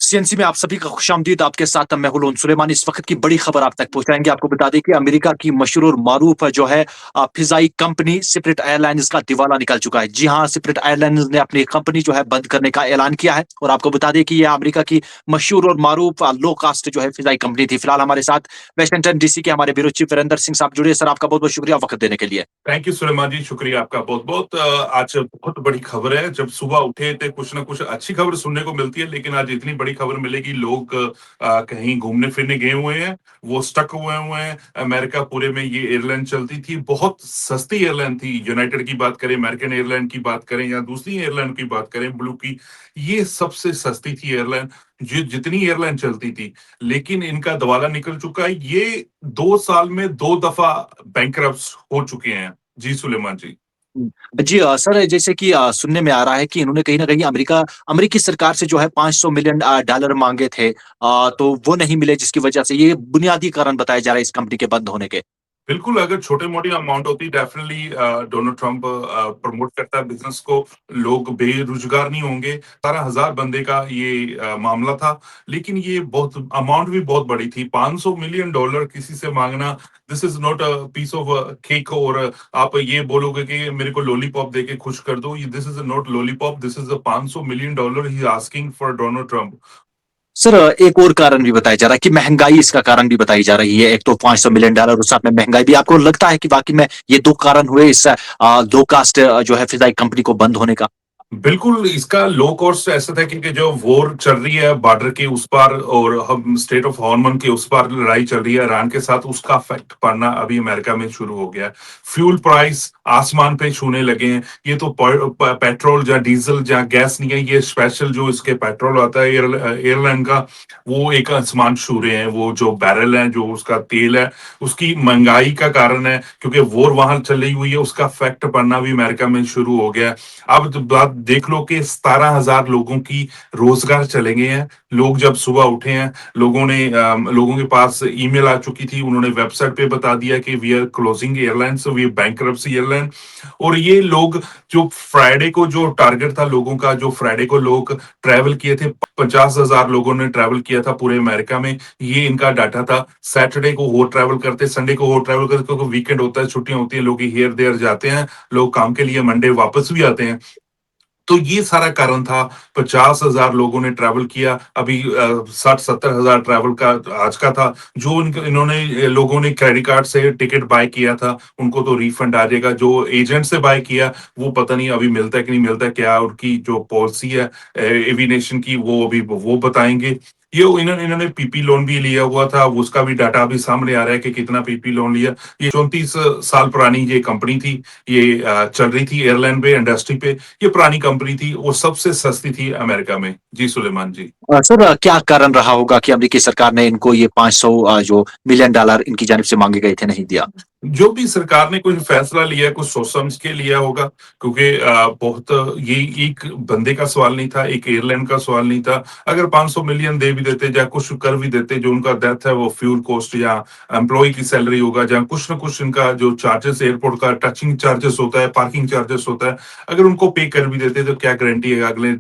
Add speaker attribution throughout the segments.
Speaker 1: CNC में आप सभी का खुशामदीद। आपके साथ मैं हूँ लोन सुलेमान। इस वक्त की बड़ी खबर आप तक पहुँचाएँगे। आपको बता दें कि अमेरिका की मशहूर और मारूफ जो है फ़िज़ाई कंपनी स्पिरिट एयरलाइन्स का दिवाला निकल चुका है। जी हाँ, स्पिरिट एयरलाइन्स ने अपनी कंपनी जो है बंद करने का ऐलान किया है और आपको बता दें कि ये अमेरिका की मशहूर और मारूफ लो कास्ट जो है फ़िज़ाई कंपनी थी। फिलहाल हमारे साथ वाशिंगटन डीसी के हमारे ब्यूरो चीफ वीरेंद्र सिंह साहब जुड़े हैं। सर, आपका बहुत-बहुत शुक्रिया वक़्त देने के लिए।
Speaker 2: थैंक यू सुलेमान जी, शुक्रिया आपका बहुत-बहुत। आज बहुत बड़ी खबर है, जब सुबह उठे थे कुछ ना कुछ अच्छी खबर सुनने को मिलती है, लेकिन आज इतनी बड़ी खबर मिलेगी। लोग कहीं घूमने-फिरने गए हुए हैं, वो स्टक हुए हैं। अमेरिका पूरे में ये एयरलाइन चलती थी, बहुत सस्ती एयरलाइन थी। यूनाइटेड की बात करें, अमेरिकन एयरलाइन की बात करें या दूसरी एयरलाइन की बात करें, ब्लू की, ये सबसे सस्ती थी एयरलाइन, जो जितनी एयरलाइन चलती थी। लेकिन इनका दिवाला निकल चुका है। ये 2 साल में 2 दफा बैंकरप्ट्स हो चुके हैं। जी, सुलेमान जी।
Speaker 1: हुँ। जी सर, जैसे कि सुनने में आ रहा है कि इन्होंने कहीं न कहीं अमेरिकी सरकार से जो है $500 मिलियन डॉलर माँगे थे। तो वो नहीं मिले, जिसकी वजह से ये बुनियादी कारण बताया जा रहा है इस कंपनी के बंद होने के।
Speaker 2: बिल्कुल, अगर छोटी-मोटी अमाउंट होती डेफ़िनिटली डोनाल्ड ट्रम्प प्रमोट करता है बिज़नेस को, लोग बेरोज़गार नहीं होंगे। 17,000 बंदे का ये मामला था, लेकिन ये बहुत अमाउंट भी बहुत बड़ी थी। $500 मिलियन डॉलर किसी से माँगना, this is not a piece of cake. और आप ये बोलोगे कि मेरे को लॉलीपॉप देके खुश कर दो, ये this is not lollipop, this is a $500 million dollar he is asking for Donald Trump.
Speaker 1: Sir, एक और कारण भी बताया जा रहा है कि महँगाई इसका कारण भी बताई जा रही है। एक तो $500 मिलियन और साथ में महँगाई भी। आपको लगता है कि वाक़ई में ये 2 कारण हुए इस लो कास्ट जो है फ़िज़ाई कंपनी को बंद होने का?
Speaker 2: बिल्कुल, इसका लो कॉस्ट ऐसा था क्योंकि जो वॉर चल रही है बॉर्डर के उस पार और हम स्टेट ऑफ हॉर्मन के उस पार लड़ाई चल रही है ईरान के साथ, उसका इफ़ेक्ट पड़ना अभी अमेरिका में शुरू हो गया है। फ्यूल प्राइस आसमान पे छूने लगे हैं। ये तो पेट्रोल या डीज़ल या गैस नहीं है, ये स्पेशल जो इसके पेट्रोल आता है एयरलाइन का, वो एक आसमान छू रहे हैं। वो जो बैरल है, जो उसका तेल है, उसकी महँगाई का कारण है क्योंकि वॉर वहाँ चली हुई है, उसका इफ़ेक्ट पड़ना भी अमेरिका में शुरू हो गया है। अब तो बात देख लो कि 17,000 लोगों की रोजगार चले गए हैं। लोग जब सुबह उठे हैं, लोगों के पास ईमेल आ चुकी थी, उन्होंने वेबसाइट पे बता दिया कि we are closing airline, so we are bankruptcy airline. और ये लोग जो फ्राइडे को जो टारगेट था लोगों का, जो फ्राइडे को लोग ट्रैवल किए थे, 50,000 लोगों ने ट्रैवल किया था पूरे अमेरिका में, ये इनका डाटा था। सैटरडे को वो ट्रैवल करते, संडे को वो ट्रैवल करते, क्योंकि वीकेंड होता है, छुट्टियां होती है, लोग हियर देयर जाते हैं, लोग काम के लिए मंडे वापस भी आते हैं। तो ये सारा कारण था। 50,000 लोगों ने ट्रैवल किया। अभी 60-70,000 ट्रैवल का आज का था। जो लोगों ने क्रेडिट कार्ड से टिकट बाय किया था, उनको तो रिफंड आ जाएगा। जो एजेंट से बाय किया, वो पता नहीं अभी मिलता है कि नहीं मिलता है, क्या उनकी जो पॉलिसी है एविएशन की, वो अभी वो बताएँगे। ये इन्होंने इन्होंने पीपी लोन भी लिया हुआ था, उसका भी डाटा अभी सामने आ रहा है कि कितना पीपी लोन लिया। ये 34 साल पुरानी ये कंपनी थी। ये चल रही थी एयरलाइन पे, इंडस्ट्री पे। ये पुरानी कंपनी थी और सबसे सस्ती थी अमेरिका में। जी, सुलेमान जी।
Speaker 1: सर, क्या कारण रहा होगा कि अमेरिकी सरकार ने इनको ये 500 जो मिलियन डॉलर इनकी जानिब से माँगे गए थे, नहीं दिया?
Speaker 2: जो भी सरकार ने कोई फैसला लिया है, कुछ सोच समझ के लिया होगा, क्योंकि बहुत ये एक बंदे का सवाल नहीं था, एक एयरलाइन का सवाल नहीं था। अगर 500 मिलियन दे भी देते या कुछ कर भी देते, जो उनका डेथ है वो फ्यूल कॉस्ट या एम्प्लॉय की सैलरी होगा, या कुछ ना कुछ इनका जो चार्जेस एयरपोर्ट का टचिंग चार्जेस होता है, पार्किंग चार्जेस होता है, अगर उनको पे कर भी देते तो क्या गारंटी है अगले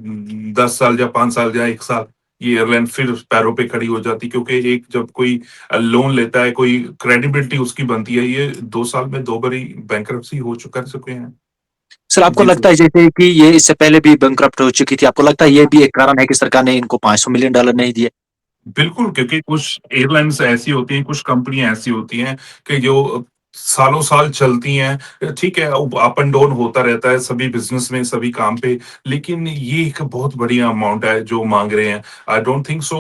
Speaker 2: 10 साल या 5 साल या 1 साल ये एयरलाइन फिर पैरों पे खड़ी हो जाती। क्योंकि एक जब कोई लोन लेता है, कोई क्रेडिबिलिटी उसकी बनती है। ये 2 साल में 2 बारी बैंकरप्सी हो चुका कर चुके हैं।
Speaker 1: सर, आपको
Speaker 2: जी,
Speaker 1: लगता है जैसे कि ये इससे पहले भी बैंकरप्ट हो चुकी थी, आपको लगता है ये भी एक कारण है कि सरकार ने इनको $500 मिलियन नहीं दिए?
Speaker 2: बिल्कुल, क्योंकि कुछ एयरलाइन्स ऐसी होती हैं, कुछ कंपनियाँ ऐसी होती हैं कि जो सालों-साल चलती हैं। ठीक है, अप एंड डाउन होता रहता है सभी बिज़नेस में, सभी काम पे, लेकिन ये एक बहुत बड़ी अमाउंट है जो माँग रहे हैं। I don't think so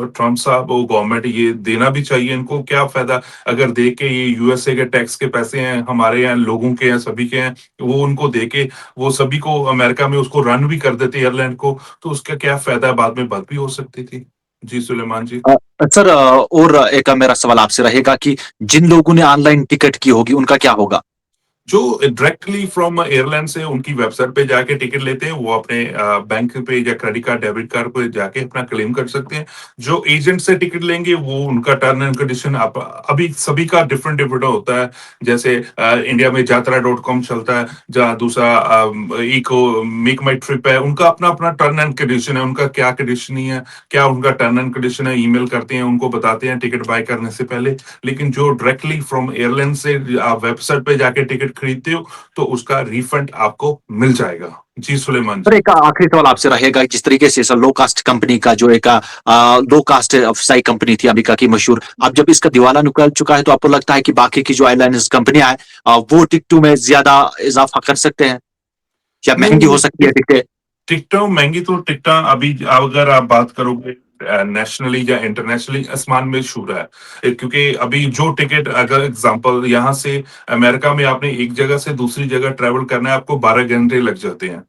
Speaker 2: Trump साहब और गवर्नमेंट ये देना भी चाहिए। इनको क्या फ़ायदा अगर दे के, ये यूएसए के टैक्स के पैसे हैं, हमारे यहाँ लोगों के हैं, सभी के हैं, वो उनको दे के वो सभी को अमेरिका में उसको रन भी कर देते एयरलाइन को, तो उसका क्या फ़ायदा बाद में बंद भी हो सकती थी। जी, सुलेमान जी।
Speaker 1: सर, और एक मेरा सवाल आपसे रहेगा कि जिन लोगों ने ऑनलाइन टिकट की होगी, उनका क्या होगा?
Speaker 2: जो डायरेक्टली फ्रॉम एयरलाइन से उनकी वेबसाइट पे जाके टिकट लेते हैं, वो अपने बैंक पे या क्रेडिट कार्ड, डेबिट कार्ड पे जाके अपना क्लेम कर सकते हैं। जो एजेंट से टिकट लेंगे, वो उनका टर्म एंड कंडीशन आप अभी सभी का डिफरेंट डिफरेंट होता है। जैसे इंडिया में यात्रा.com चलता है, जहाँ दूसरा इको मेक माई ट्रिप है, उनका अपना अपना टर्म एंड कंडीशन है, उनका क्या कंडीशन है, क्या उनका टर्म एंड कंडीशन है, ईमेल करते हैं, उनको बताते हैं टिकट बाय करने से पहले। लेकिन जो डायरेक्टली फ्रॉम एयरलाइन से आप वेबसाइट पे जाके टिकट खरीदते हो, तो उसका रिफंड आपको मिल जाएगा। जी सुलेमान
Speaker 1: सर
Speaker 2: जी।
Speaker 1: एक आखिरी सवाल आपसे रहेगा, जिस तरीके से सर लो कास्ट कंपनी का जो एक लो कास्ट अफसाई कंपनी थी अमेरिका की मशहूर, अब जब इसका दिवाला निकल चुका है तो आपको लगता है कि बाकी की जो एयरलाइंस कंपनियां हैं वो टिकटों में ज्यादा इजाफा कर सकते हैं या महंगी हो
Speaker 2: नहीं,
Speaker 1: सकती है टिकटें?
Speaker 2: टिकटों महंगी तो टिकटा अभी अगर आप बात करोगे नेशनली या इंटरनेशनली, आसमान में छू रहा है। क्योंकि अभी जो टिकट, अगर एग्जांपल यहाँ से अमेरिका में आपने एक जगह से दूसरी जगह ट्रेवल करना है, आपको 12 घंटे लग जाते हैं।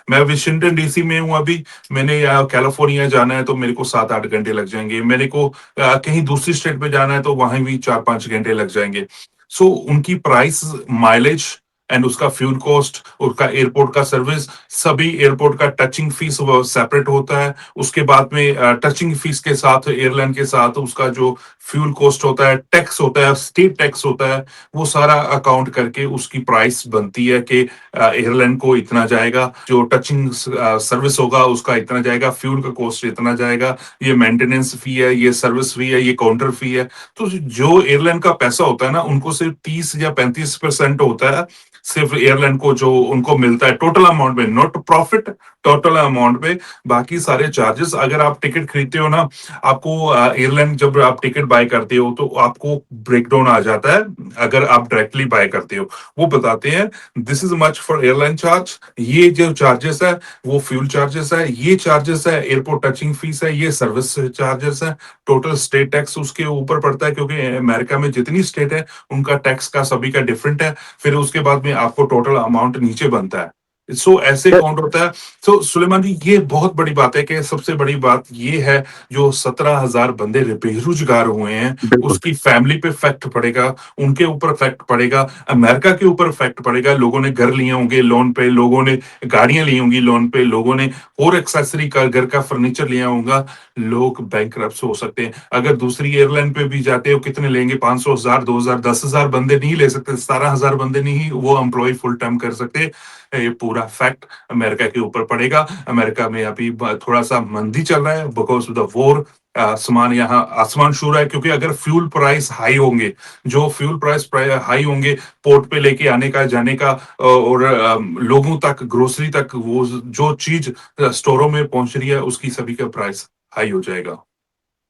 Speaker 2: मैं वाशिंगटन डीसी में हूँ अभी, मैंने यहाँ कैलिफोर्निया जाना है तो मेरे को 7-8 घंटे लग जाएंगे। मेरे को कहीं दूसरी स्टेट पे जाना है तो वहां भी 4-5 घंटे लग जाएंगे। सो उनकी प्राइस, माइलेज एंड उसका फ्यूल कॉस्ट, उसका एयरपोर्ट का सर्विस, सभी एयरपोर्ट का टचिंग फीस वो सेपरेट होता है। उसके बाद में टचिंग फीस के साथ एयरलाइन के साथ उसका जो फ्यूल कॉस्ट होता है, टैक्स होता है, स्टेट टैक्स होता है, वो सारा अकाउंट करके उसकी प्राइस बनती है कि एयरलाइन को इतना जाएगा, जो टचिंग सर्विस होगा उसका इतना जाएगा, फ्यूल का कॉस्ट इतना जाएगा, ये मेंटेनेंस फी है, ये सर्विस फी है, ये काउंटर फी है। तो जो एयरलाइन का पैसा होता है ना, उनको सिर्फ 30 या 35% होता है, सिर्फ एयरलाइन को जो उनको मिलता है टोटल अमाउंट में, नॉट प्रॉफिट, टोटल अमाउंट में। बाकी सारे चार्जेस, अगर आप टिकट खरीदते हो ना, आपको एयरलाइन जब आप टिकट बाय करते हो तो आपको ब्रेकडाउन आ जाता है। अगर आप डायरेक्टली बाय करते हो, वो बताते हैं this is much for airline charge, ये जो चार्जेस है वो फ्यूल चार्जेस है, ये चार्जेस है एयरपोर्ट टचिंग फीस है, ये सर्विस चार्जेस है, टोटल स्टेट टैक्स उसके ऊपर पड़ता है, क्योंकि अमेरिका में जितनी स्टेट है उनका टैक्स का सभी का डिफरेंट है। फिर उसके बाद में आपको टोटल अमाउंट नीचे बनता है। सो ऐसे काउंट होता है। तो सुलेमान जी, ये बहुत बड़ी बात है कि सबसे बड़ी बात ये है, जो 17,000 बंदे बेरोजगार हुए हैं,
Speaker 1: बिल्कुल।
Speaker 2: उसकी फैमिली पे इफेक्ट पड़ेगा, उनके ऊपर इफेक्ट पड़ेगा, अमेरिका के ऊपर इफेक्ट पड़ेगा। लोगों ने घर लिए होंगे लोन पे, लोगों ने गाड़ियां ली होंगी लोन पे, लोगों ने और एक्सेसरी का घर का फर्नीचर लिया होगा। लोग बैंकरप्ट हो सकते हैं। अगर दूसरी एयरलाइन पे भी जाते हो, कितने लेंगे? 500,000, 2,000, 10,000 बंदे नहीं ले सकते, 17,000 बंदे नहीं वो एम्प्लॉय फुल टाइम कर सकते। ये पूरा फैक्ट अमेरिका के ऊपर पड़ेगा। अमेरिका में अभी थोड़ा सा मंदी चल रहा है बिकॉज ऑफ द वॉर। आसमान यहाँ आसमान छू रहा है, क्योंकि अगर फ्यूल प्राइस हाई होंगे, जो फ्यूल प्राइस हाई होंगे, पोर्ट पे लेके आने का, जाने का, और लोगों तक, ग्रोसरी तक, वो जो चीज स्टोरों में पहुंच रही है उसकी सभी का प्राइस हाई हो जाएगा।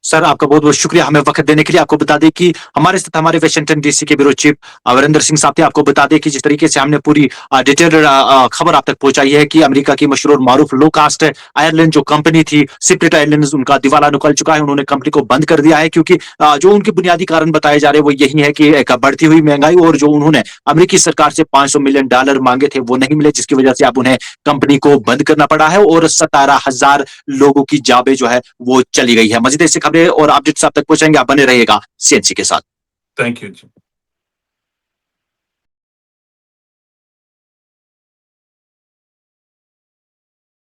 Speaker 1: सर आपका बहुत बहुत शुक्रिया हमें वक्त देने के लिए। आपको बता दें कि हमारे साथ हमारे वाशिंगटन डीसी के ब्यूरो चीफ वीरेंद्र सिंह साहब थे। आपको बता दें कि जिस तरीके से हमने पूरी डिटेल्ड खबर आप तक पहुंचाई है कि अमेरिका की मशहूर और मारूफ लो कास्ट आयरलैंड जो कंपनी थी सेपरेट एयरलाइंस, उनका दिवाला निकल चुका है। उन्होंने कंपनी को बंद कर दिया है क्योंकि जो उनके बुनियादी कारण बताए जा रहे हैं वो यही है कि एक बढ़ती हुई महंगाई और जो उन्होंने अमेरिकी सरकार से $500 मिलियन मांगे थे वो नहीं मिले, जिसकी वजह से अब उन्हें कंपनी को बंद करना पड़ा है और 17,000 लोगों की जाबे जो है वो चली गई है। मजीद ऐसी खबरें और अपडेट्स आप तक पहुंचाएंगे, आप बने रहिएगा सीएनसी के साथ।
Speaker 2: Thank you ji.